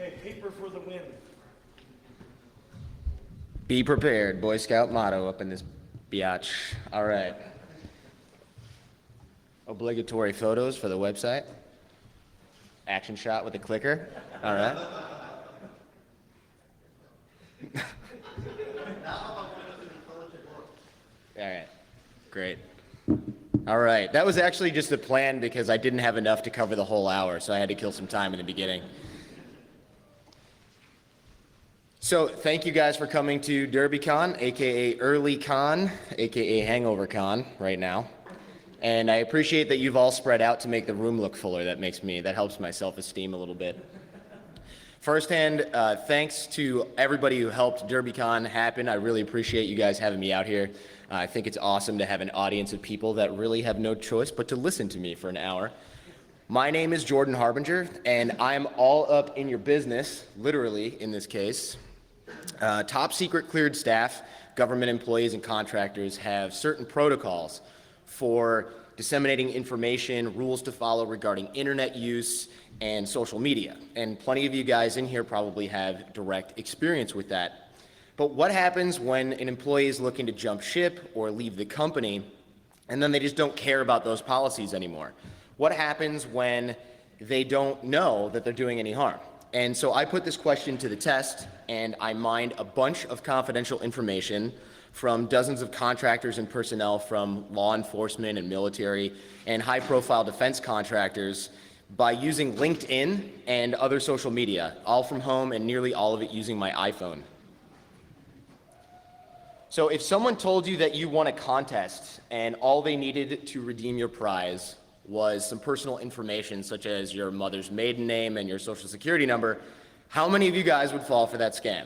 Okay, paper for the win. Be prepared, Boy Scout motto up in this biatch. All right. Obligatory photos for the website. Action shot with a clicker. All right. All right. Great. All right. That was actually just a plan because I didn't have enough to cover the whole hour, so I had to kill some time in the beginning. So thank you guys for coming to DerbyCon, aka Early Con, aka Hangover Con right now. And I appreciate that you've all spread out to make the room look fuller. That helps my self-esteem a little bit. Firsthand, thanks to everybody who helped DerbyCon happen. I really appreciate you guys having me out here. I think it's awesome to have an audience of people that really have no choice but to listen to me for an hour. My name is Jordan Harbinger, and I'm all up in your business, literally in this case. Top secret cleared staff, government employees, and contractors have certain protocols for disseminating information, rules to follow regarding internet use and social media. And plenty of you guys in here probably have direct experience with that. But what happens when an employee is looking to jump ship or leave the company and then they just don't care about those policies anymore? What happens when they don't know that they're doing any harm? And so I put this question to the test, and I mined a bunch of confidential information from dozens of contractors and personnel from law enforcement and military and high-profile defense contractors by using LinkedIn and other social media, all from home and nearly all of it using my iPhone. So if someone told you that you won a contest and all they needed to redeem your prize was some personal information such as your mother's maiden name and your social security number, how many of you guys would fall for that scam?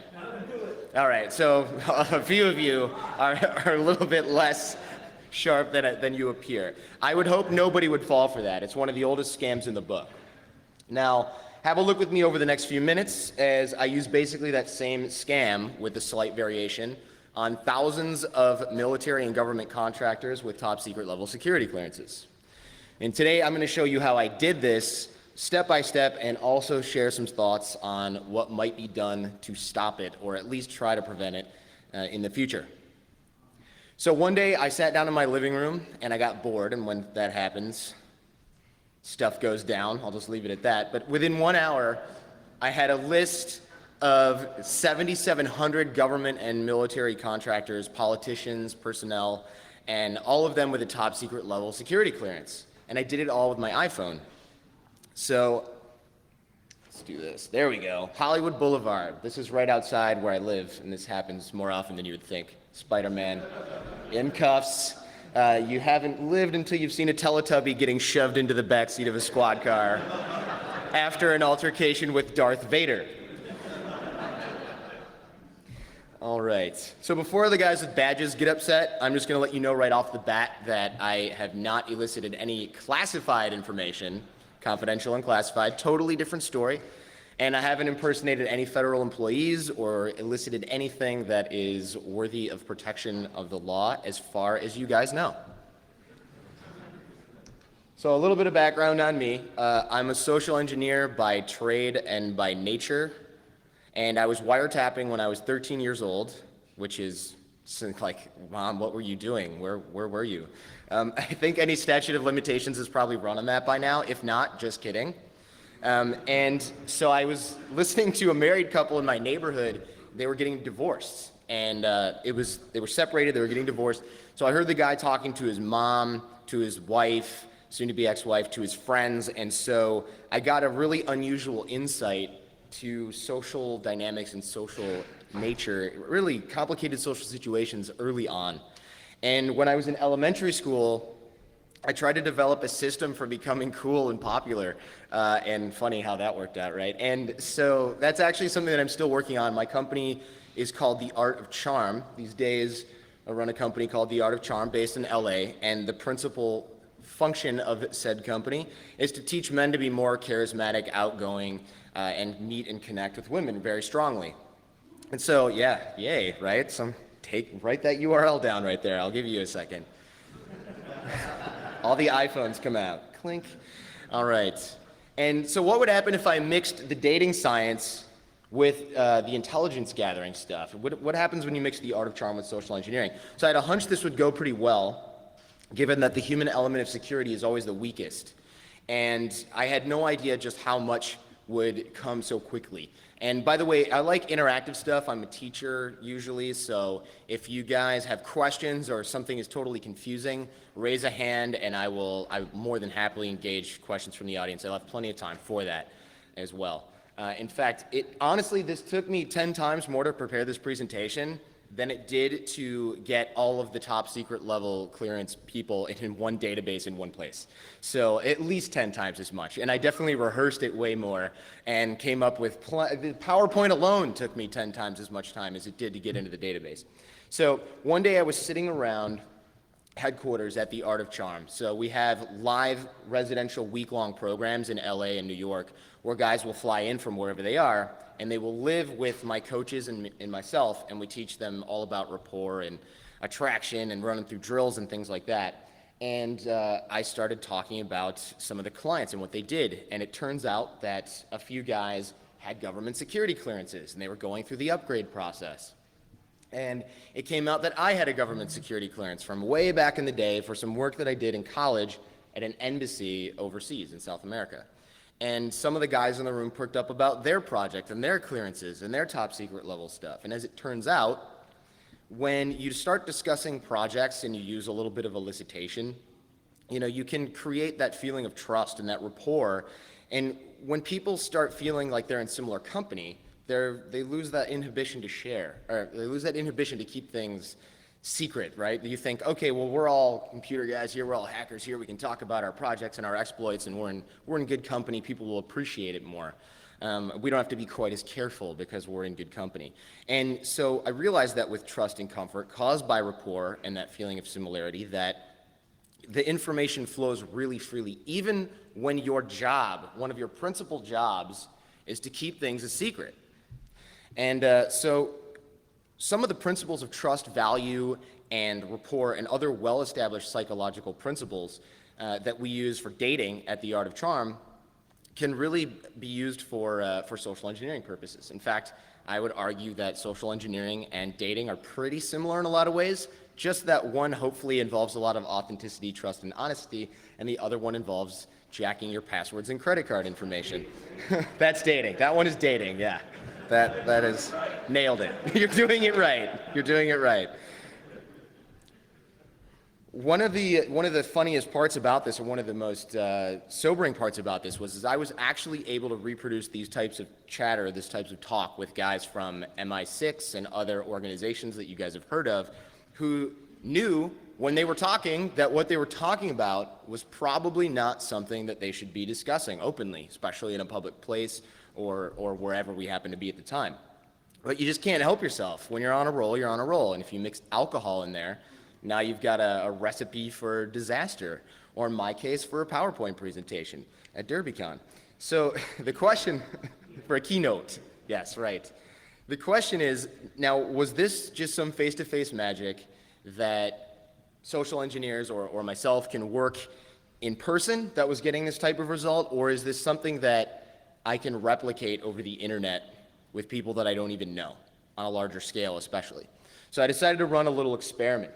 All right, so a few of you are a little bit less sharp than you appear. I would hope nobody would fall for that. It's one of the oldest scams in the book. Now, have a look with me over the next few minutes as I use basically that same scam with a slight variation on thousands of military and government contractors with top secret level security clearances. And today I'm going to show you how I did this step by step and also share some thoughts on what might be done to stop it or at least try to prevent it in the future. So one day I sat down in my living room and I got bored, and when that happens, stuff goes down. I'll just leave it at that. But within 1 hour, I had a list of 7,700 government and military contractors, politicians, personnel, and all of them with a top secret level security clearance. And I did it all with my iPhone. So let's do this. There we go. Hollywood Boulevard. This is right outside where I live, and this happens more often than you would think. Spider-Man in cuffs. You haven't lived until you've seen a Teletubby getting shoved into the backseat of a squad car after an altercation with Darth Vader. All right, so before the guys with badges get upset, I'm just going to let you know right off the bat that I have not elicited any classified information, confidential and classified, totally different story, and I haven't impersonated any federal employees or elicited anything that is worthy of protection of the law as far as you guys know. So a little bit of background on me. I'm a social engineer by trade and by nature. And I was wiretapping when I was 13 years old, which is like, Mom, what were you doing? Where were you? I think any statute of limitations has probably run on that by now. If not, just kidding. And so I was listening to a married couple in my neighborhood. They were getting divorced, and they were separated. They were getting divorced. So I heard the guy talking to his mom, to his wife, soon-to-be ex-wife, to his friends, and so I got a really unusual insight to social dynamics and social nature, really complicated social situations early on. And when I was in elementary school, I tried to develop a system for becoming cool and popular, and funny how that worked out, right? And so that's actually something that I'm still working on. My company is called The Art of Charm. These days, I run a company called The Art of Charm based in LA, and the principal function of said company is to teach men to be more charismatic, outgoing, and meet and connect with women very strongly. And so, yeah, yay, right? Write that URL down right there. I'll give you a second. All the iPhones come out. Clink. All right. And so what would happen if I mixed the dating science with the intelligence gathering stuff. What happens when you mix the art of charm with social engineering? So I had a hunch this would go pretty well, given that the human element of security is always the weakest. And I had no idea just how much would come so quickly. And by the way, I like interactive stuff. I'm a teacher usually, so if you guys have questions or something is totally confusing, raise a hand and I will more than happily engage questions from the audience. I'll have plenty of time for that as well. In fact, honestly, this took me 10 times more to prepare this presentation than it did to get all of the top secret level clearance people in one database in one place. So at least 10 times as much. And I definitely rehearsed it way more and came up with, the PowerPoint alone took me 10 times as much time as it did to get into the database. So one day I was sitting around headquarters at the Art of Charm. So we have live residential week-long programs in LA and New York where guys will fly in from wherever they are and they will live with my coaches and myself, and we teach them all about rapport and attraction and running through drills and things like that. And I started talking about some of the clients and what they did, and it turns out that a few guys had government security clearances and they were going through the upgrade process. And it came out that I had a government security clearance from way back in the day for some work that I did in college at an embassy overseas in South America. And some of the guys in the room perked up about their project and their clearances and their top secret level stuff. And as it turns out, when you start discussing projects and you use a little bit of elicitation, you can create that feeling of trust and that rapport. And when people start feeling like they're in similar company, they lose that inhibition to share, or they lose that inhibition to keep things secret, right? You think, okay, well, we're all computer guys here, we're all hackers here, we can talk about our projects and our exploits, and we're in good company, people will appreciate it more. We don't have to be quite as careful because we're in good company. And so I realized that with trust and comfort caused by rapport and that feeling of similarity, that the information flows really freely, even when your job, one of your principal jobs, is to keep things a secret. And so some of the principles of trust, value, and rapport and other well-established psychological principles that we use for dating at the Art of Charm can really be used for social engineering purposes. In fact, I would argue that social engineering and dating are pretty similar in a lot of ways, just that one hopefully involves a lot of authenticity, trust, and honesty, and the other one involves jacking your passwords and credit card information. That's dating. That one is dating, yeah. That is, nailed it. You're doing it right. You're doing it right. One of the funniest parts about this, or one of the most sobering parts about this, was I was actually able to reproduce these types of chatter, these types of talk with guys from MI6 and other organizations that you guys have heard of, who knew when they were talking that what they were talking about was probably not something that they should be discussing openly, especially in a public place or wherever we happen to be at the time. But you just can't help yourself. When you're on a roll, you're on a roll. And if you mix alcohol in there, now you've got a recipe for disaster, or in my case, for a PowerPoint presentation at DerbyCon. So the question, for a keynote, yes, right. The question is, now, was this just some face-to-face magic that social engineers or myself can work in person that was getting this type of result, or is this something that I can replicate over the internet with people that I don't even know, on a larger scale especially? So I decided to run a little experiment.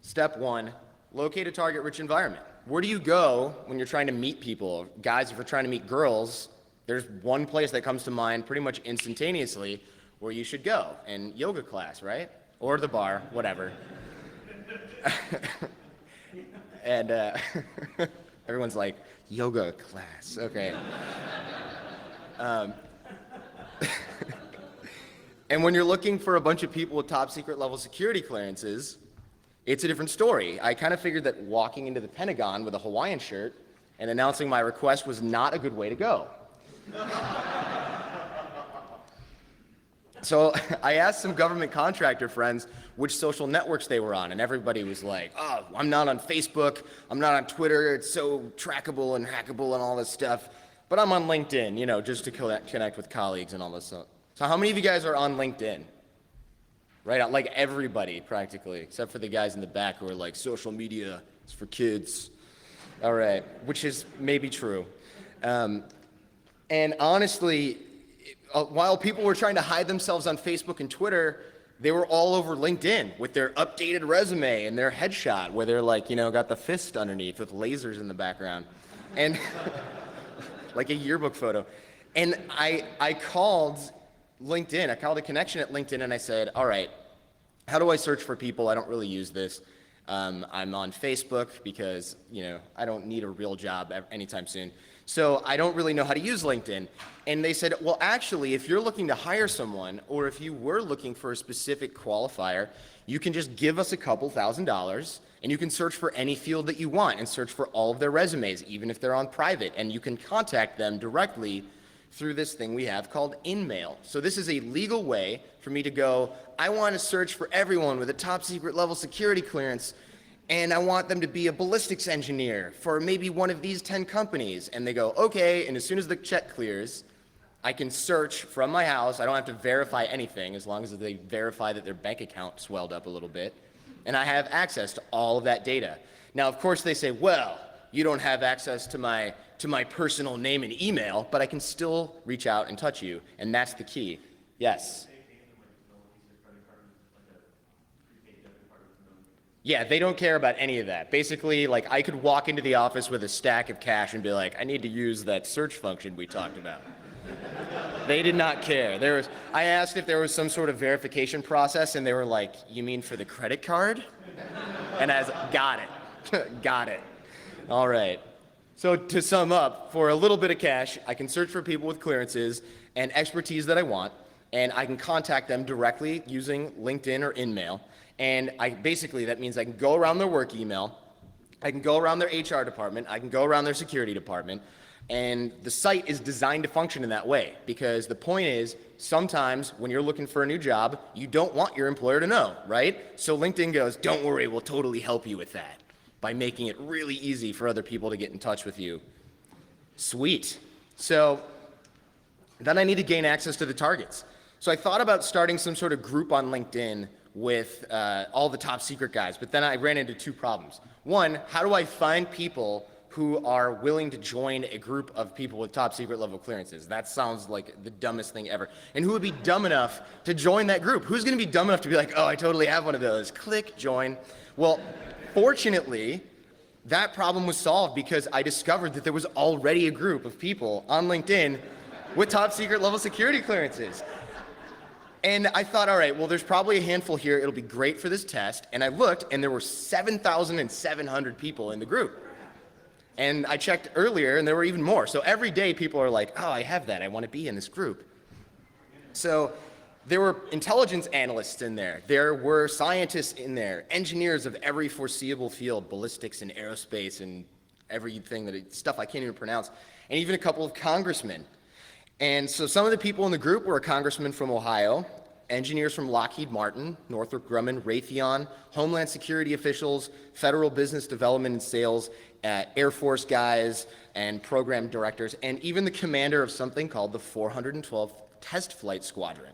Step one, locate a target-rich environment. Where do you go when you're trying to meet people? Guys, if you're trying to meet girls, there's one place that comes to mind pretty much instantaneously where you should go, and yoga class, right? Or the bar, whatever. And everyone's like, yoga class, okay. And when you're looking for a bunch of people with top secret level security clearances, it's a different story. I kind of figured that walking into the Pentagon with a Hawaiian shirt and announcing my request was not a good way to go. So I asked some government contractor friends which social networks they were on, and everybody was like, oh, I'm not on Facebook, I'm not on Twitter, it's so trackable and hackable and all this stuff, but I'm on LinkedIn, just to connect with colleagues and all this stuff. So how many of you guys are on LinkedIn? Right, like everybody practically, except for the guys in the back who are like, social media is for kids. All right, which is maybe true. And honestly, while people were trying to hide themselves on Facebook and Twitter, they were all over LinkedIn with their updated resume and their headshot where they're like, got the fist underneath with lasers in the background. And like a yearbook photo. And I called LinkedIn. I called a connection at LinkedIn and I said, all right, how do I search for people? I don't really use this. I'm on Facebook because, I don't need a real job anytime soon. So I don't really know how to use LinkedIn. And they said, well, actually, if you're looking to hire someone or if you were looking for a specific qualifier, you can just give us a couple $1,000 and you can search for any field that you want and search for all of their resumes, even if they're on private. And you can contact them directly through this thing we have called InMail. So this is a legal way for me to go, I want to search for everyone with a top secret level security clearance, and I want them to be a ballistics engineer for maybe one of these 10 companies. And they go, okay, and as soon as the check clears, I can search from my house. I don't have to verify anything as long as they verify that their bank account swelled up a little bit. And I have access to all of that data. Now, of course, they say, well, you don't have access to my personal name and email, but I can still reach out and touch you, and that's the key. Yes? Yeah, they don't care about any of that. Basically, like, I could walk into the office with a stack of cash and be like, I need to use that search function we talked about. They did not care. I asked if there was some sort of verification process, and they were like, you mean for the credit card? And I was like, got it. Got it. All right. So to sum up, for a little bit of cash, I can search for people with clearances and expertise that I want, and I can contact them directly using LinkedIn or InMail. And that means I can go around their work email, I can go around their HR department, I can go around their security department, and the site is designed to function in that way, because the point is, sometimes when you're looking for a new job, you don't want your employer to know, right? So LinkedIn goes, don't worry, we'll totally help you with that by making it really easy for other people to get in touch with you. Sweet. So then I need to gain access to the targets. So I thought about starting some sort of group on LinkedIn with all the top secret guys, but then I ran into two problems. One, how do I find people who are willing to join a group of people with top secret level clearances? That sounds like the dumbest thing ever. And who would be dumb enough to join that group? Who's gonna be dumb enough to be like, oh, I totally have one of those. Click, join. Well, fortunately, that problem was solved because I discovered that there was already a group of people on LinkedIn with top secret level security clearances. And I thought, all right, well, there's probably a handful here. It'll be great for this test. And I looked, and there were 7,700 people in the group. And I checked earlier, and there were even more. So every day, people are like, oh, I have that. I want to be in this group. So there were intelligence analysts in there. There were scientists in there, engineers of every foreseeable field, ballistics and aerospace and everything, stuff I can't even pronounce, and even a couple of congressmen. And so some of the people in the group were a congressman from Ohio, engineers from Lockheed Martin, Northrop Grumman, Raytheon, Homeland Security officials, federal business development and sales, Air Force guys, and program directors, and even the commander of something called the 412th Test Flight Squadron.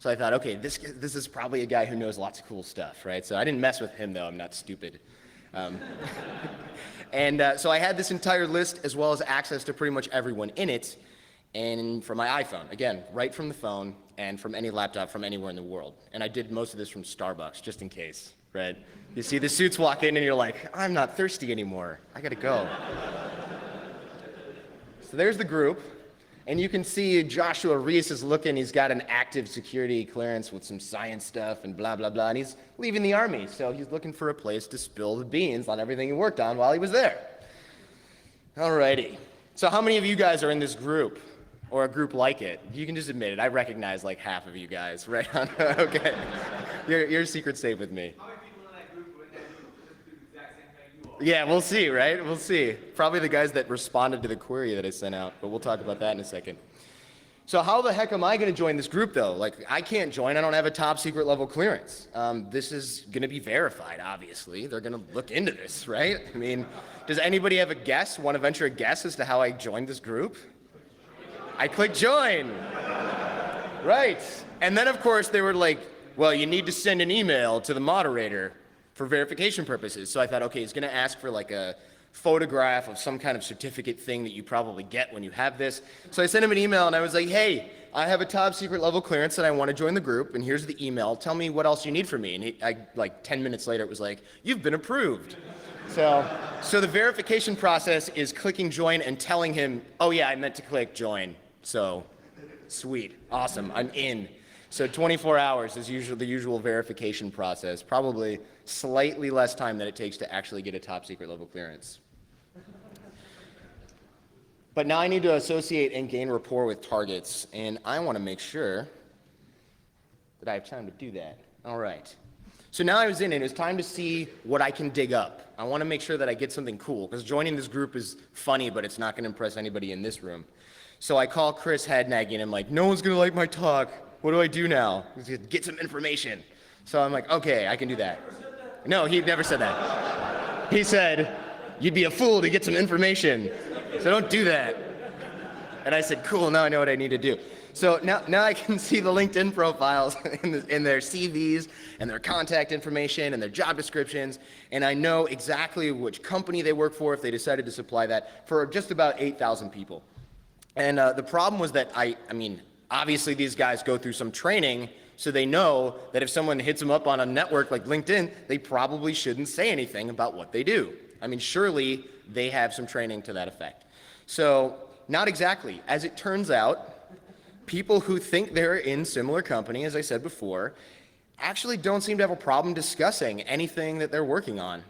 So I thought, okay, this is probably a guy who knows lots of cool stuff, right? So I didn't mess with him, though. I'm not stupid. So I had this entire list as well as access to pretty much everyone in it, and from my iPhone, again, right from the phone and from any laptop from anywhere in the world. And I did most of this from Starbucks, just in case, right? You see the suits walk in and you're like, I'm not thirsty anymore. I gotta go. So there's the group. And you can see Joshua Reese is looking, he's got an active security clearance with some science stuff and blah, blah, blah, and he's leaving the Army, so he's looking for a place to spill the beans on everything he worked on while he was there. Alrighty. So how many of you guys are in this group? Or a group like it? You can just admit it. I recognize like half of you guys, right? Okay. You're secret safe with me. How many people in that group would do the exact same thing you are? Yeah, we'll see, right? We'll see. Probably the guys that responded to the query that I sent out, but we'll talk about that in a second. So how the heck am I going to join this group, though? Like, I can't join. I don't have a top secret level clearance. This is going to be verified, obviously. They're going to look into this, right? I mean, does anybody have a guess, want to venture a guess as to how I joined this group? I clicked join. Right. And then, of course, they were like, well, you need to send an email to the moderator for verification purposes. So I thought, okay, he's going to ask for like a photograph of some kind of certificate thing that you probably get when you have this. So I sent him an email and I was like, hey, I have a top secret level clearance and I want to join the group, and here's the email. Tell me what else you need from me. And like 10 minutes later, it was like, you've been approved. So the verification process is clicking join and telling him, oh yeah, I meant to click join. So sweet, awesome, I'm in. So 24 hours is usually the usual verification process, probably slightly less time than it takes to actually get a top secret level clearance. But now I need to associate and gain rapport with targets, and I want to make sure that I have time to do that. All right. So now I was in, and it was time to see what I can dig up. I want to make sure that I get something cool, because joining this group is funny, but it's not going to impress anybody in this room. So I call Chris Hadnaggy, and I'm like, no one's going to like my talk. What do I do now? Get some information. So I'm like, okay, I can do that. No, he never said that. He said, you'd be a fool to get some information. So don't do that. And I said, cool, now I know what I need to do. So now I can see the LinkedIn profiles in their CVs and their contact information and their job descriptions, and I know exactly which company they work for if they decided to supply that for just about 8,000 people. And the problem was that I mean, obviously these guys go through some training, so they know that if someone hits them up on a network like LinkedIn, they probably shouldn't say anything about what they do. I mean, surely they have some training to that effect. So not exactly. As it turns out, people who think they're in similar company, as I said before, actually don't seem to have a problem discussing anything that they're working on,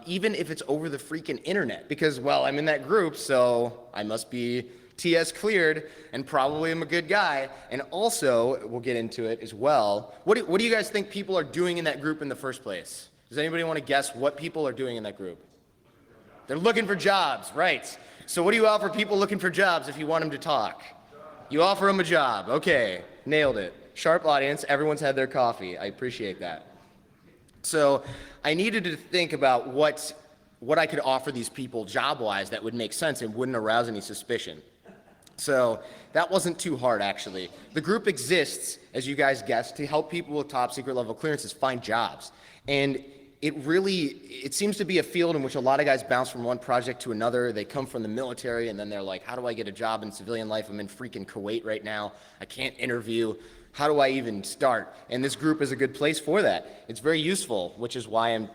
even if it's over the freaking internet, because, well, I'm in that group, so I must be TS cleared and probably am a good guy. And also, we'll get into it as well, what do you guys think people are doing in that group in the first place? Does anybody want to guess what people are doing in that group? They're looking for jobs, right. So what do you offer people looking for jobs if you want them to talk? You offer them a job. Okay, nailed it. Sharp audience, everyone's had their coffee. I appreciate that. So I needed to think about what I could offer these people job-wise that would make sense and wouldn't arouse any suspicion. So that wasn't too hard, actually. The group exists, as you guys guessed, to help people with top secret level clearances find jobs. And it seems to be a field in which a lot of guys bounce from one project to another. They come from the military and then they're like, how do I get a job in civilian life? I'm in freaking Kuwait right now. I can't interview. How do I even start? And this group is a good place for that. It's very useful, which is why I'm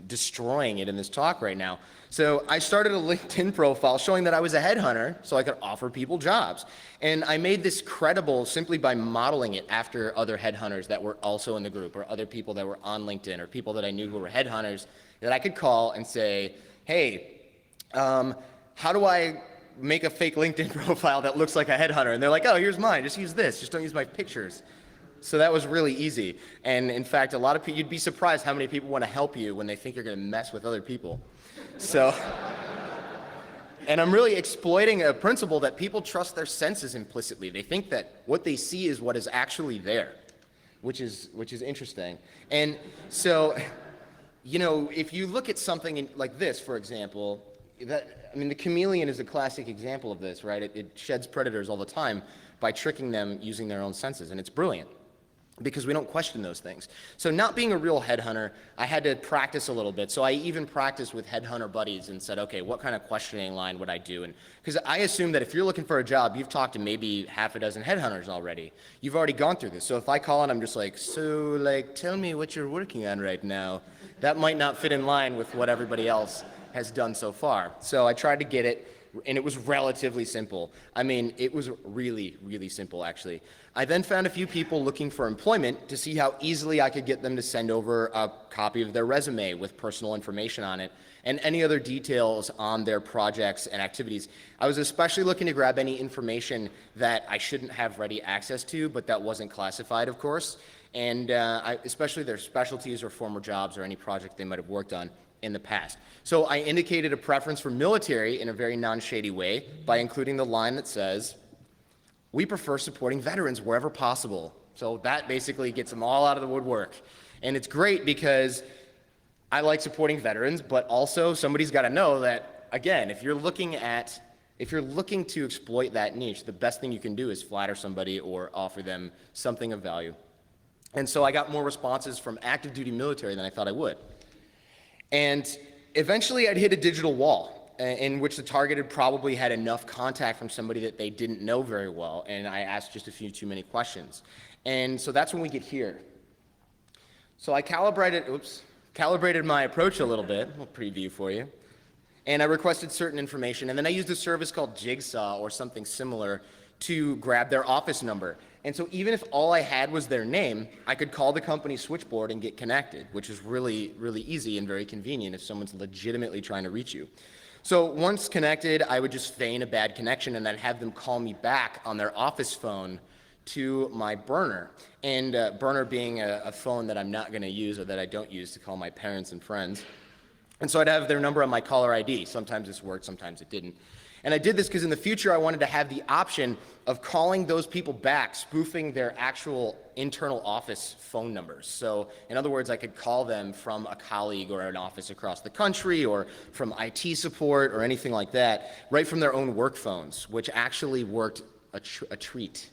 destroying it in this talk right now. So I started a LinkedIn profile showing that I was a headhunter so I could offer people jobs. And I made this credible simply by modeling it after other headhunters that were also in the group, or other people that were on LinkedIn, or people that I knew who were headhunters that I could call and say, hey, how do I make a fake LinkedIn profile that looks like a headhunter? And they're like, oh, here's mine, just use this, just don't use my pictures. So that was really easy. And in fact, a lot of people, you'd be surprised how many people want to help you when they think you're going to mess with other people. So, and I'm really exploiting a principle that people trust their senses implicitly. They think that what they see is what is actually there, which is interesting. And so, you know, if you look at something like this, for example, the chameleon is a classic example of this, right? It sheds predators all the time by tricking them using their own senses, and it's brilliant, because we don't question those things. So not being a real headhunter, I had to practice a little bit. So I even practiced with headhunter buddies and said, okay, what kind of questioning line would I do? And because I assume that if you're looking for a job, you've talked to maybe half a dozen headhunters already. You've already gone through this. So if I call and I'm just like, so like, tell me what you're working on right now, that might not fit in line with what everybody else has done so far. So I tried to get it, and it was relatively simple. I mean, it was really, really simple, actually. I then found a few people looking for employment to see how easily I could get them to send over a copy of their resume with personal information on it and any other details on their projects and activities. I was especially looking to grab any information that I shouldn't have ready access to, but that wasn't classified, of course, and especially their specialties or former jobs or any project they might have worked on in the past. So I indicated a preference for military in a very non-shady way by including the line that says, we prefer supporting veterans wherever possible. So that basically gets them all out of the woodwork. And it's great because I like supporting veterans, but also somebody's got to know that, again, if you're looking to exploit that niche, the best thing you can do is flatter somebody or offer them something of value. And so I got more responses from active duty military than I thought I would. And eventually I'd hit a digital wall. in which the target had probably had enough contact from somebody that they didn't know very well, and I asked just a few too many questions. And so that's when we get here. So I calibrated my approach a little bit, a preview for you, and I requested certain information, and then I used a service called Jigsaw or something similar to grab their office number. And so even if all I had was their name, I could call the company switchboard and get connected, which is really, really easy and very convenient if someone's legitimately trying to reach you. So once connected, I would just feign a bad connection and then have them call me back on their office phone to my burner. And burner being a phone that I'm not going to use or that I don't use to call my parents and friends. And so I'd have their number on my caller ID. Sometimes this worked, sometimes it didn't. And I did this because in the future I wanted to have the option of calling those people back, spoofing their actual internal office phone numbers. So in other words, I could call them from a colleague or an office across the country or from IT support or anything like that, right from their own work phones, which actually worked a treat.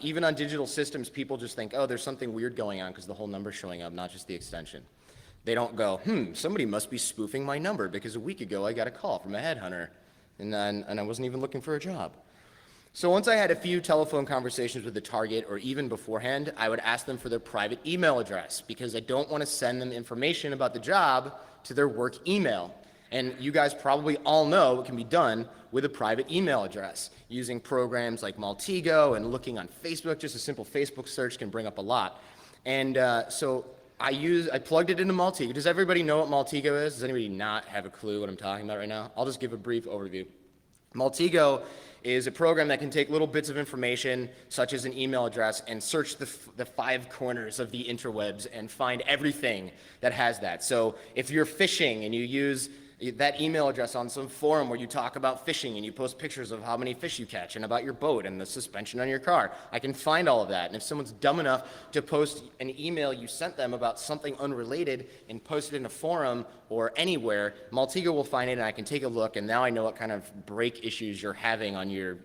Even on digital systems, people just think, oh, there's something weird going on because the whole number's showing up, not just the extension. They don't go, somebody must be spoofing my number because a week ago I got a call from a headhunter. And I wasn't even looking for a job. So once I had a few telephone conversations with the target, or even beforehand, I would ask them for their private email address because I don't want to send them information about the job to their work email. And you guys probably all know it can be done with a private email address using programs like Maltego and looking on Facebook. Just a simple Facebook search can bring up a lot. And so I plugged it into Maltego. Does everybody know what Maltego is? Does anybody not have a clue what I'm talking about right now? I'll just give a brief overview. Maltego is a program that can take little bits of information, such as an email address, and search the 5 corners of the interwebs and find everything that has that. So if you're fishing and you use that email address on some forum where you talk about fishing and you post pictures of how many fish you catch and about your boat and the suspension on your car, I can find all of that. And if someone's dumb enough to post an email you sent them about something unrelated and post it in a forum or anywhere, Maltego will find it and I can take a look, and now I know what kind of break issues you're having on your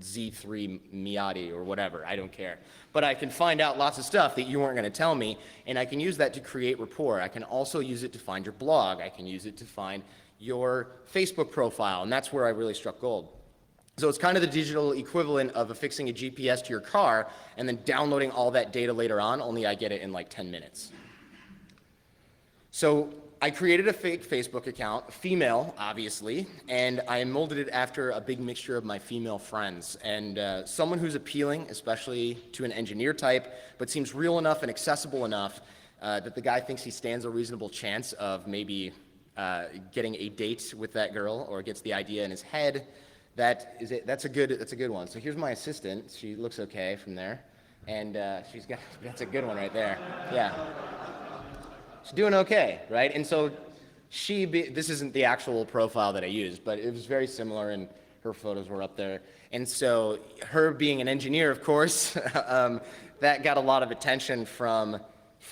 Z3 Miata or whatever, I don't care. But I can find out lots of stuff that you weren't going to tell me, and I can use that to create rapport. I can also use it to find your blog. I can use it to find your Facebook profile, and that's where I really struck gold. So it's kind of the digital equivalent of affixing a GPS to your car and then downloading all that data later on, only I get it in like 10 minutes. So I created a fake Facebook account, female, obviously, and I molded it after a big mixture of my female friends. And someone who's appealing, especially to an engineer type, but seems real enough and accessible enough that the guy thinks he stands a reasonable chance of maybe getting a date with that girl, or gets the idea in his head. That's a good one. So here's my assistant. She looks okay from there. And that's a good one right there. Yeah. She's doing okay, right? And so this isn't the actual profile that I used, but it was very similar, and her photos were up there. And so her being an engineer, of course, that got a lot of attention from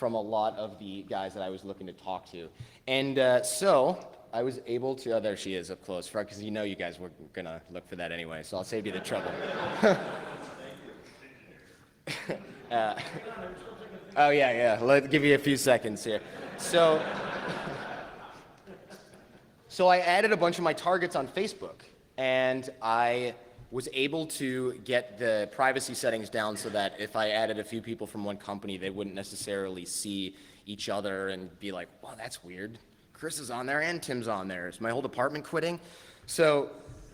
a lot of the guys that I was looking to talk to. And so I was able to, oh, there she is up close, because you know you guys were gonna look for that anyway, so I'll save you the trouble. Oh yeah, let's give you a few seconds here. So I added a bunch of my targets on Facebook, and I was able to get the privacy settings down so that if I added a few people from one company, they wouldn't necessarily see each other and be like, wow, that's weird. Chris is on there and Tim's on there. Is my whole department quitting?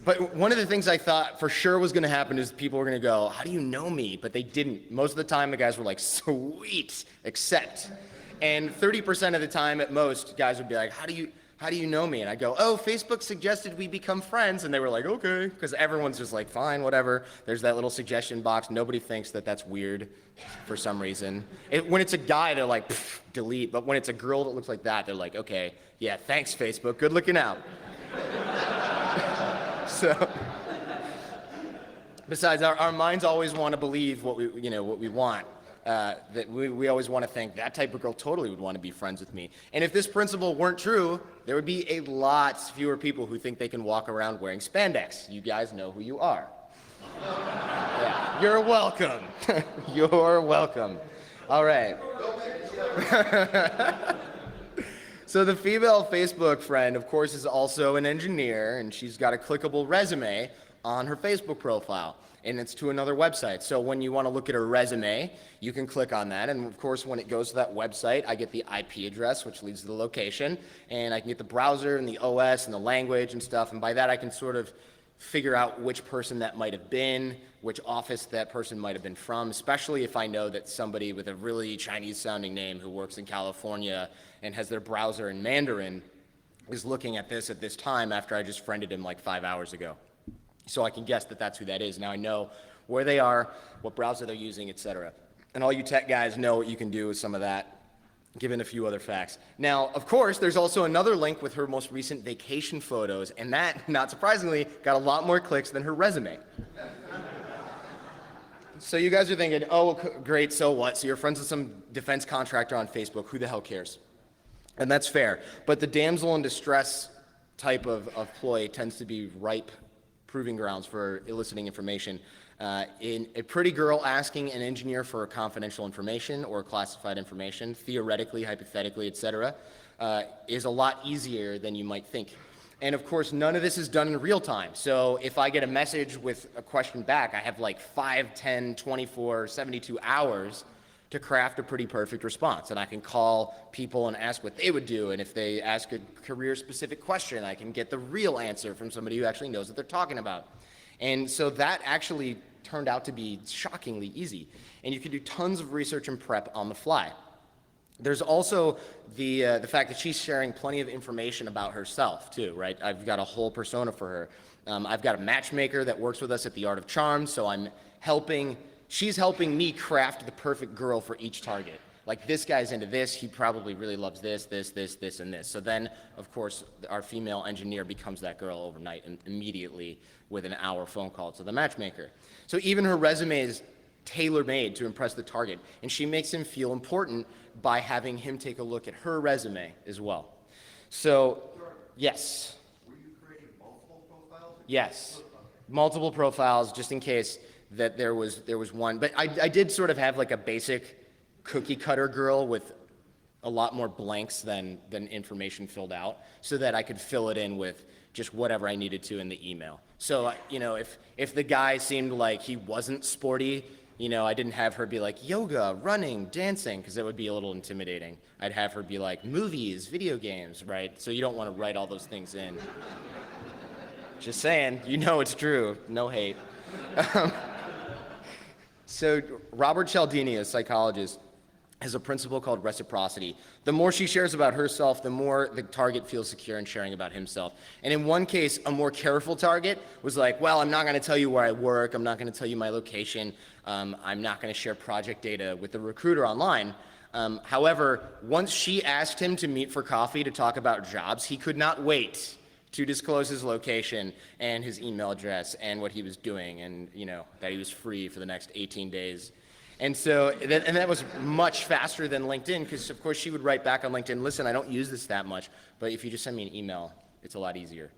But one of the things I thought for sure was going to happen is people were going to go, how do you know me? But they didn't. Most of the time, the guys were like, sweet, accept. And 30% of the time at most, guys would be like, how do you know me? And I go, oh, Facebook suggested we become friends. And they were like, okay, because everyone's just like, fine, whatever. There's that little suggestion box. Nobody thinks that that's weird for some reason. When it's a guy, they're like, delete. But when it's a girl that looks like that, they're like, okay, yeah, thanks, Facebook. Good looking out. So, besides, our minds always want to believe what we want. That we always want to think that type of girl totally would want to be friends with me. And if this principle weren't true, there would be a lot fewer people who think they can walk around wearing spandex. You guys know who you are. Yeah. You're welcome. You're welcome. All right. So the female Facebook friend, of course, is also an engineer, and she's got a clickable resume on her Facebook profile, and it's to another website. So when you want to look at her resume, you can click on that, and of course, when it goes to that website, I get the IP address, which leads to the location, and I can get the browser and the OS and the language and stuff, and by that, I can sort of figure out which person that might have been, which office that person might have been from, especially if I know that somebody with a really Chinese-sounding name who works in California and has their browser in Mandarin is looking at this time after I just friended him like 5 hours ago. So I can guess that that's who that is. Now I know where they are, what browser they're using, etc. And all you tech guys know what you can do with some of that, given a few other facts. Now, of course, there's also another link with her most recent vacation photos, and that, not surprisingly, got a lot more clicks than her resume. So you guys are thinking, oh, great, so what? So you're friends with some defense contractor on Facebook, who the hell cares? And that's fair. But the damsel in distress type of ploy tends to be ripe proving grounds for eliciting information. In a pretty girl asking an engineer for confidential information or classified information, theoretically, hypothetically, etc., is a lot easier than you might think. And of course, none of this is done in real time. So if I get a message with a question back, I have like 5, 10, 24, 72 hours to craft a pretty perfect response. And I can call people and ask what they would do. And if they ask a career-specific question, I can get the real answer from somebody who actually knows what they're talking about. And so that actually turned out to be shockingly easy. And you can do tons of research and prep on the fly. There's also the fact that she's sharing plenty of information about herself too, right? I've got a whole persona for her. I've got a matchmaker that works with us at the Art of Charm, so she's helping me craft the perfect girl for each target. Like, this guy's into this, he probably really loves this, and this. So then, of course, our female engineer becomes that girl overnight and immediately with an hour phone call to the matchmaker. So even her resume is tailor-made to impress the target, and she makes him feel important by having him take a look at her resume as well. So, yes. Were you creating multiple profiles? Yes, multiple profiles just in case that there was one. But I did sort of have like a basic cookie cutter girl with a lot more blanks than information filled out, so that I could fill it in with just whatever I needed to in the email. So, if the guy seemed like he wasn't sporty, I didn't have her be like yoga, running, dancing, because that would be a little intimidating. I'd have her be like movies, video games, right? So you don't want to write all those things in. Just saying, it's true, no hate. So Robert Cialdini, a psychologist, has a principle called reciprocity. The more she shares about herself, the more the target feels secure in sharing about himself. And in one case, a more careful target was like, well, I'm not going to tell you where I work. I'm not going to tell you my location. I'm not going to share project data with the recruiter online. However, once she asked him to meet for coffee to talk about jobs, he could not wait to disclose his location and his email address and what he was doing, and that he was free for the next 18 days. And so, that was much faster than LinkedIn, because of course she would write back on LinkedIn, listen, I don't use this that much, but if you just send me an email, it's a lot easier.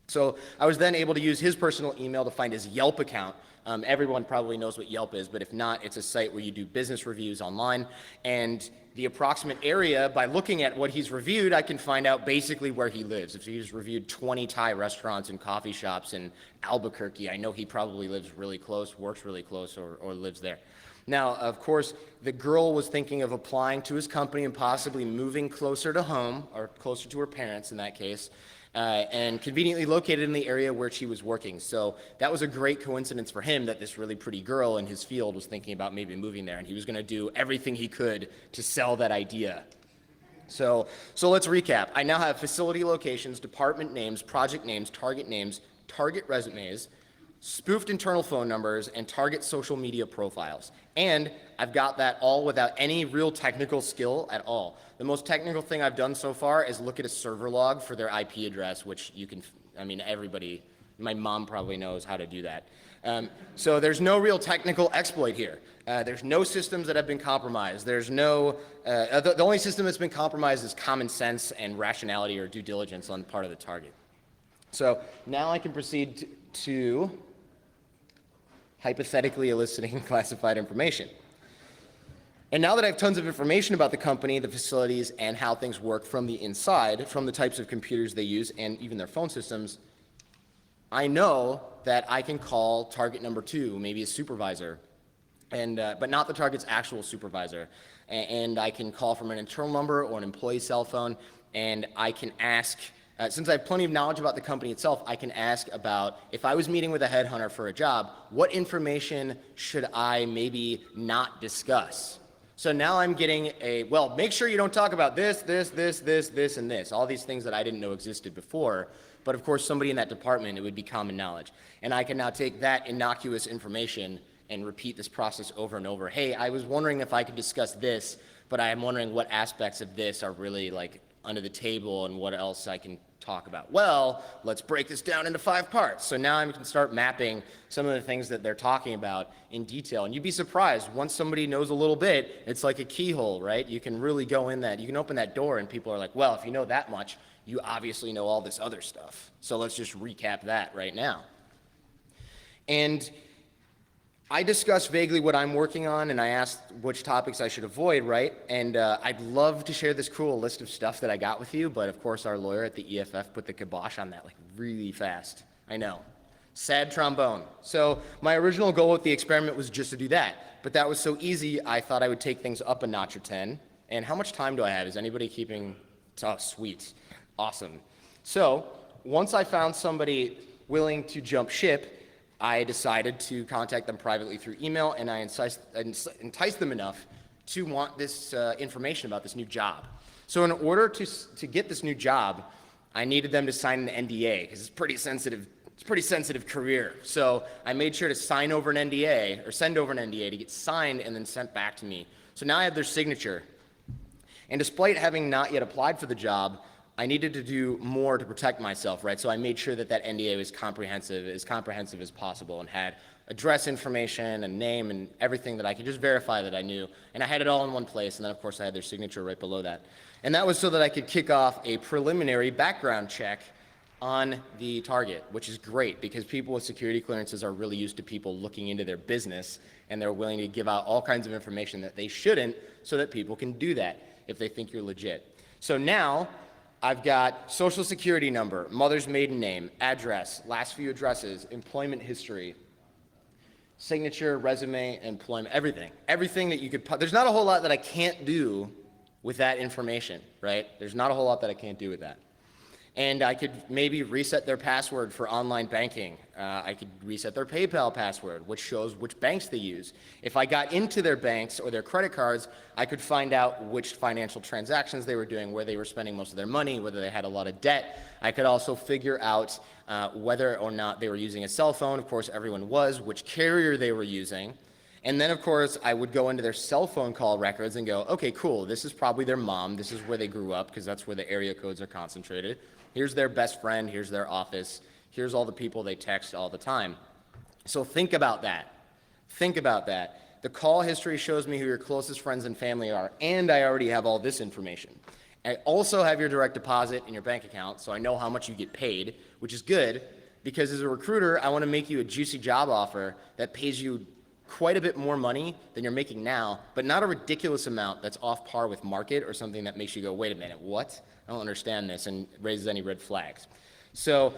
So I was then able to use his personal email to find his Yelp account. Everyone probably knows what Yelp is, but if not, it's a site where you do business reviews online. And the approximate area, by looking at what he's reviewed, I can find out basically where he lives. If he's reviewed 20 Thai restaurants and coffee shops in Albuquerque, I know he probably lives really close, works really close, or lives there. Now, of course, the girl was thinking of applying to his company and possibly moving closer to home, or closer to her parents in that case, and conveniently located in the area where she was working. So that was a great coincidence for him that this really pretty girl in his field was thinking about maybe moving there, and he was going to do everything he could to sell that idea. So let's recap. I now have facility locations, department names, project names, target resumes, spoofed internal phone numbers, and target social media profiles. And I've got that all without any real technical skill at all. The most technical thing I've done so far is look at a server log for their IP address, which everybody, my mom probably knows how to do that. So there's no real technical exploit here. There's no systems that have been compromised. There's no, the only system that's been compromised is common sense and rationality or due diligence on the part of the target. So now I can proceed to hypothetically eliciting classified information. And now that I have tons of information about the company, the facilities, and how things work from the inside, from the types of computers they use, and even their phone systems, I know that I can call target number 2, maybe a supervisor, but not the target's actual supervisor. And I can call from an internal number or an employee cell phone, and I can ask, since I have plenty of knowledge about the company itself, I can ask about, if I was meeting with a headhunter for a job, what information should I maybe not discuss? So now I'm getting well, make sure you don't talk about this, and this, all these things that I didn't know existed before. But of course, somebody in that department, it would be common knowledge. And I can now take that innocuous information and repeat this process over and over. Hey, I was wondering if I could discuss this, but I am wondering what aspects of this are really like under the table and what else I can talk about. Well, let's break this down into 5 parts. So now I can start mapping some of the things that they're talking about in detail. And you'd be surprised, once somebody knows a little bit, it's like a keyhole, right? You can really go in that, you can open that door and people are like, well, if you know that much, you obviously know all this other stuff. So let's just recap that right now. And I discussed vaguely what I'm working on, and I asked which topics I should avoid, right? And I'd love to share this cool list of stuff that I got with you, but of course our lawyer at the EFF put the kibosh on that like really fast. I know. Sad trombone. So my original goal with the experiment was just to do that, but that was so easy, I thought I would take things up a notch or 10. And how much time do I have? Is anybody keeping? Oh, sweet. Awesome. So once I found somebody willing to jump ship, I decided to contact them privately through email, and I enticed them enough to want this information about this new job. So in order to get this new job, I needed them to sign an NDA, because it's a pretty sensitive career. So I made sure to sign over an NDA, or send over an NDA to get signed and then sent back to me. So now I have their signature. And despite having not yet applied for the job, I needed to do more to protect myself, right? So I made sure that that NDA was as comprehensive as possible, and had address information and name and everything that I could just verify that I knew. And I had it all in one place, and then of course I had their signature right below that. And that was so that I could kick off a preliminary background check on the target, which is great because people with security clearances are really used to people looking into their business, and they're willing to give out all kinds of information that they shouldn't so that people can do that if they think you're legit. So now, I've got social security number, mother's maiden name, address, last few addresses, employment history, signature, resume, employment, everything. Everything that you could, there's not a whole lot that I can't do with that information, right? There's not a whole lot that I can't do with that. And I could maybe reset their password for online banking. I could reset their PayPal password, which shows which banks they use. If I got into their banks or their credit cards, I could find out which financial transactions they were doing, where they were spending most of their money, whether they had a lot of debt. I could also figure out whether or not they were using a cell phone. Of course, everyone was, which carrier they were using. And then, of course, I would go into their cell phone call records and go, okay, cool, this is probably their mom. This is where they grew up, because that's where the area codes are concentrated. Here's their best friend. Here's their office. Here's all the people they text all the time. So think about that. Think about that. The call history shows me who your closest friends and family are, and I already have all this information. I also have your direct deposit in your bank account, so I know how much you get paid, which is good, because as a recruiter, I want to make you a juicy job offer that pays you quite a bit more money than you're making now, but not a ridiculous amount that's off par with market or something that makes you go, wait a minute, what? I don't understand this, and raises any red flags. So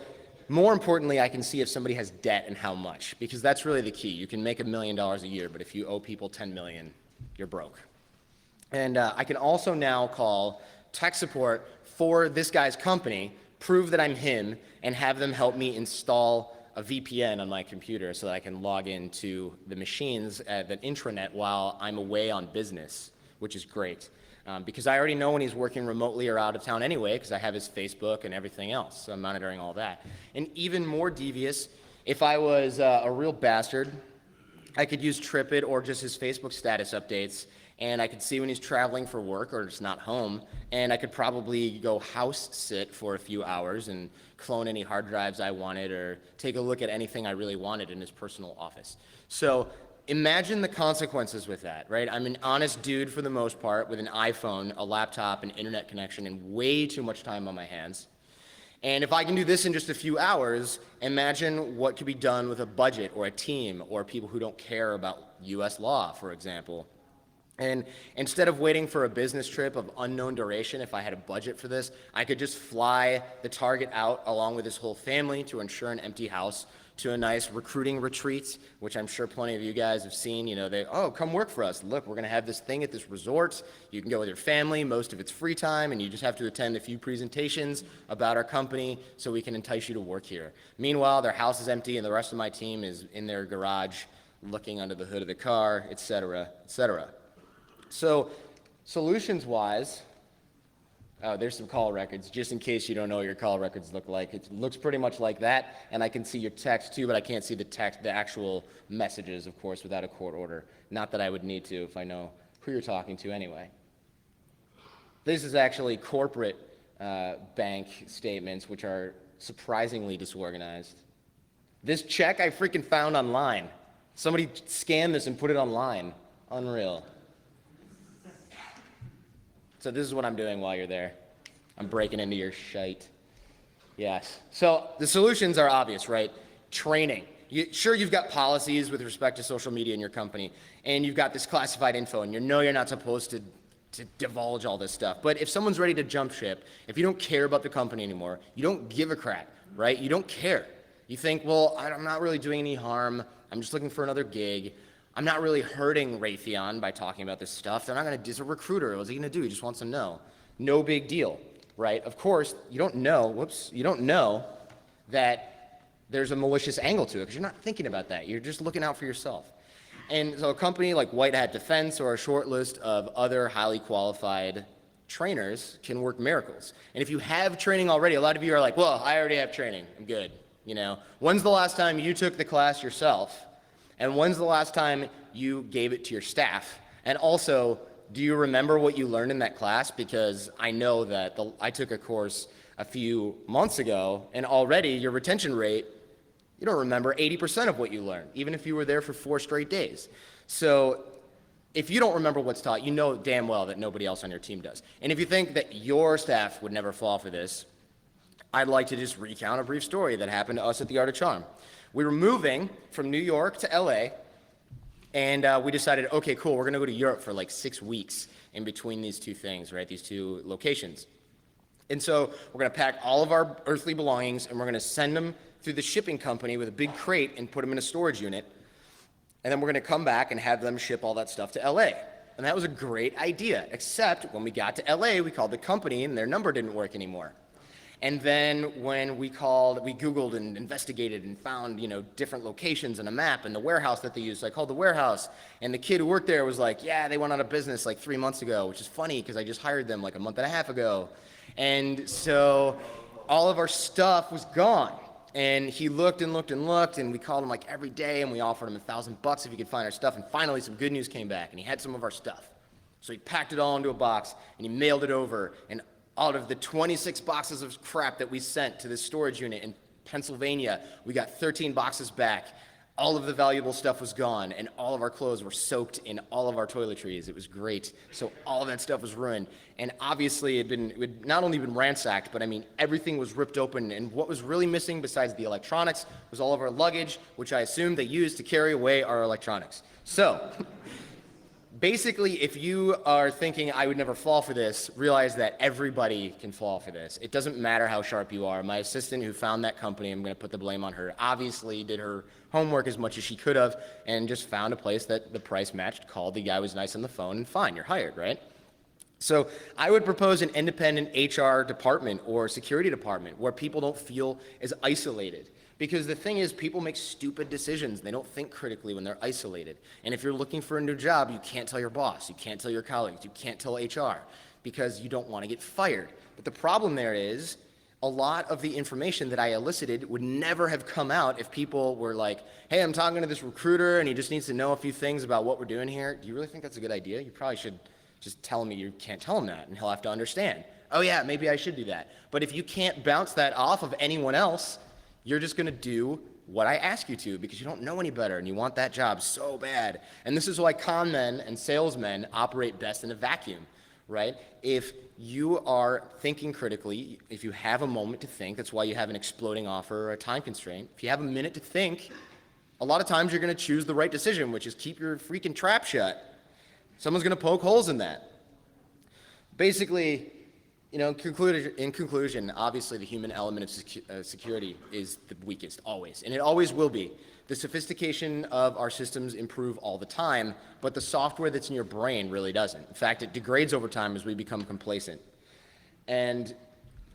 more importantly, I can see if somebody has debt and how much, because that's really the key. You can make $1 million a year, but if you owe people $10 million, you're broke. And I can also now call tech support for this guy's company, prove that I'm him, and have them help me install a VPN on my computer so that I can log into the machines at the intranet while I'm away on business, which is great. Because I already know when he's working remotely or out of town anyway, because I have his Facebook and everything else, so I'm monitoring all that. And even more devious, if I was a real bastard, I could use TripIt or just his Facebook status updates, and I could see when he's traveling for work or just not home, and I could probably go house sit for a few hours and clone any hard drives I wanted or take a look at anything I really wanted in his personal office. So imagine the consequences with that, right? I'm an honest dude for the most part with an iPhone, a laptop, an internet connection, and way too much time on my hands. And if I can do this in just a few hours, imagine what could be done with a budget or a team or people who don't care about US law, for example. And instead of waiting for a business trip of unknown duration, if I had a budget for this, I could just fly the target out along with his whole family to ensure an empty house to a nice recruiting retreat, which I'm sure plenty of you guys have seen. You know, come work for us. Look, we're going to have this thing at this resort. You can go with your family. Most of it's free time, and you just have to attend a few presentations about our company so we can entice you to work here. Meanwhile, their house is empty, and the rest of my team is in their garage looking under the hood of the car, et cetera, et cetera. So solutions-wise, there's some call records, just in case you don't know what your call records look like. It looks pretty much like that, and I can see your text too, but I can't see the actual messages, of course, without a court order. Not that I would need to if I know who you're talking to anyway. This is actually corporate bank statements, which are surprisingly disorganized. This check I freaking found online. Somebody scanned this and put it online. Unreal. So this is what I'm doing while you're there. I'm breaking into your shite. Yes. So the solutions are obvious, right? Training. Sure, you've got policies with respect to social media in your company, and you've got this classified info, and you know you're not supposed to divulge all this stuff. But if someone's ready to jump ship, if you don't care about the company anymore, you don't give a crap, right? You don't care. You think, well, I'm not really doing any harm. I'm just looking for another gig. I'm not really hurting Raytheon by talking about this stuff. They're not going to, he's a recruiter. What's he going to do? He just wants to know. No big deal, right? Of course, you don't know that there's a malicious angle to it because you're not thinking about that. You're just looking out for yourself. And so a company like White Hat Defense or a short list of other highly qualified trainers can work miracles. And if you have training already, a lot of you are like, well, I already have training. I'm good. You know, when's the last time you took the class yourself? And when's the last time you gave it to your staff? And also, do you remember what you learned in that class? Because I know that I took a course a few months ago, and already your retention rate, you don't remember 80% of what you learned, even if you were there for 4 straight days. So if you don't remember what's taught, you know damn well that nobody else on your team does. And if you think that your staff would never fall for this, I'd like to just recount a brief story that happened to us at the Art of Charm. We were moving from New York to LA, and we decided, okay, cool, we're gonna go to Europe for like 6 weeks in between these two things, right, these two locations. And so we're gonna pack all of our earthly belongings, and we're gonna send them through the shipping company with a big crate and put them in a storage unit, and then we're gonna come back and have them ship all that stuff to LA. And that was a great idea, except when we got to LA, we called the company, and their number didn't work anymore. And then when we Googled and investigated and found, different locations and a map and the warehouse that they used. So I called the warehouse, and the kid who worked there was like, yeah, they went out of business like 3 months ago, which is funny because I just hired them like a month and a half ago. And so all of our stuff was gone. And he looked and looked and looked, and we called him like every day, and we offered him $1,000 if he could find our stuff. And finally, some good news came back, and he had some of our stuff. So he packed it all into a box, and he mailed it over. And out of the 26 boxes of crap that we sent to this storage unit in Pennsylvania, we got 13 boxes back. All of the valuable stuff was gone, and all of our clothes were soaked in all of our toiletries. It was great. So all of that stuff was ruined. And obviously, it had not only been ransacked, but I mean, everything was ripped open. And what was really missing besides the electronics was all of our luggage, which I assumed they used to carry away our electronics. So basically, if you are thinking I would never fall for this, realize that everybody can fall for this. It doesn't matter how sharp you are. My assistant who found that company, I'm going to put the blame on her, obviously did her homework as much as she could have and just found a place that the price matched, called, the guy was nice on the phone, and fine, you're hired, right? So I would propose an independent HR department or security department where people don't feel as isolated. Because the thing is, people make stupid decisions. They don't think critically when they're isolated. And if you're looking for a new job, you can't tell your boss, you can't tell your colleagues, you can't tell HR because you don't want to get fired. But the problem there is, a lot of the information that I elicited would never have come out if people were like, hey, I'm talking to this recruiter and he just needs to know a few things about what we're doing here. Do you really think that's a good idea? You probably should just tell me you can't tell him that, and he'll have to understand. Oh yeah, maybe I should do that. But if you can't bounce that off of anyone else, you're just going to do what I ask you to because you don't know any better and you want that job so bad. And this is why con men and salesmen operate best in a vacuum, right? If you are thinking critically, if you have a moment to think, that's why you have an exploding offer or a time constraint. If you have a minute to think, a lot of times you're going to choose the right decision, which is keep your freaking trap shut. Someone's going to poke holes in that. Basically, in conclusion, obviously the human element of security is the weakest, always, and it always will be. The sophistication of our systems improve all the time, but the software that's in your brain really doesn't. In fact, it degrades over time as we become complacent. And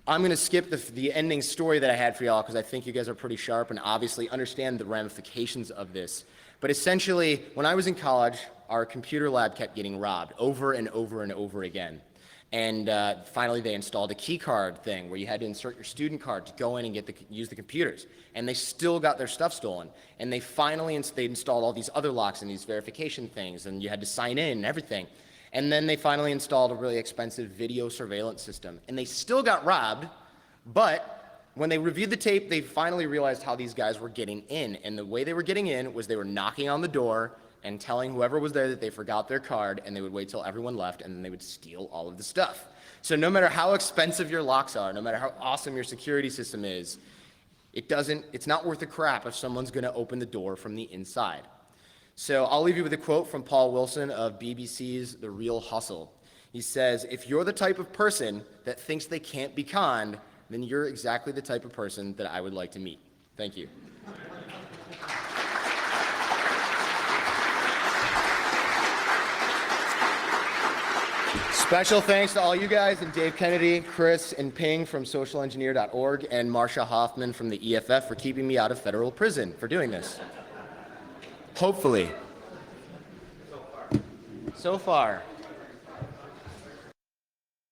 I'm going to skip the ending story that I had for y'all because I think you guys are pretty sharp and obviously understand the ramifications of this. But essentially, when I was in college, our computer lab kept getting robbed over and over and over again. And finally, they installed a key card thing where you had to insert your student card to go in and use the computers. And they still got their stuff stolen. And they finally they installed all these other locks and these verification things, and you had to sign in and everything. And then they finally installed a really expensive video surveillance system. And they still got robbed, but when they reviewed the tape, they finally realized how these guys were getting in. And the way they were getting in was they were knocking on the door and telling whoever was there that they forgot their card, and they would wait till everyone left, and then they would steal all of the stuff. So no matter how expensive your locks are, no matter how awesome your security system is, it's not worth the crap if someone's gonna open the door from the inside. So I'll leave you with a quote from Paul Wilson of BBC's The Real Hustle. He says, "If you're the type of person that thinks they can't be conned, then you're exactly the type of person that I would like to meet." Thank you. Special thanks to all you guys and Dave Kennedy, Chris, and Ping from socialengineer.org and Marsha Hoffman from the EFF for keeping me out of federal prison for doing this. Hopefully. So far.